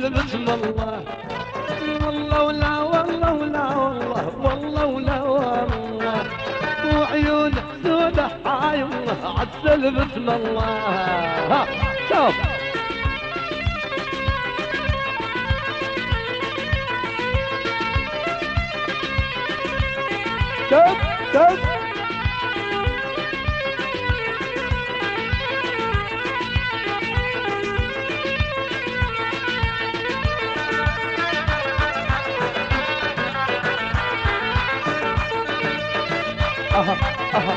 بسم الله. والله ولا والله ولا والله والله ولا والله، وعيونه سودة عايمه عسل بسم الله. ها شوف شوف شوف اها اها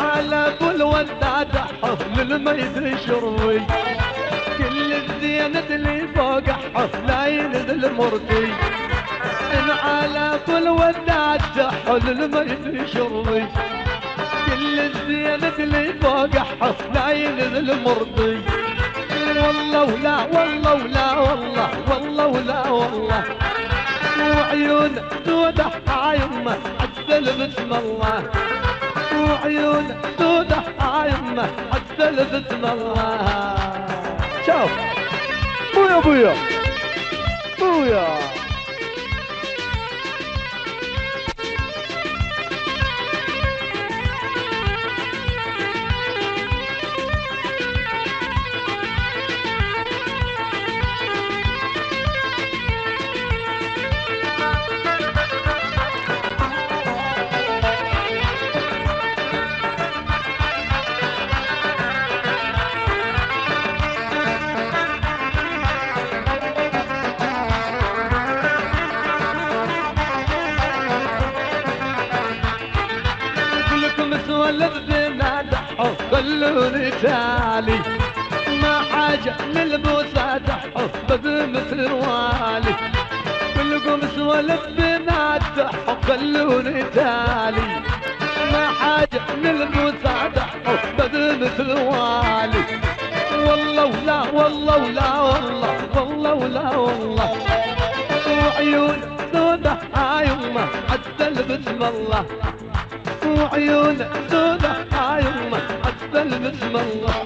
على كل وداد حفل الميت شروي، كل الزينة اللي فوق حفل لا ينزل مرتي. على كل وداد حفل الميت شروي، كل الزينة اللي فوق حفل لا ينزل مرتي. والله ولا والله ولا والله والله ولا والله، وعيون سودة عايمة عسل بسم الله، وعيون سودة عايمة عسل بسم الله. شوف بويا بويا بويا ولد بنا دحو خلوني تالي، ما حاجة للبوسة دحو بمثل والي. بالقمص ولد بنا دحو خلوني تالي، ما حاجة للبوسة دحو بمثل والي. والله ولا والله ولا والله والله ولا والله، وعيون سودة عايمة عسل بسم الله، وعيون سودة عايمة عسل بسم الله.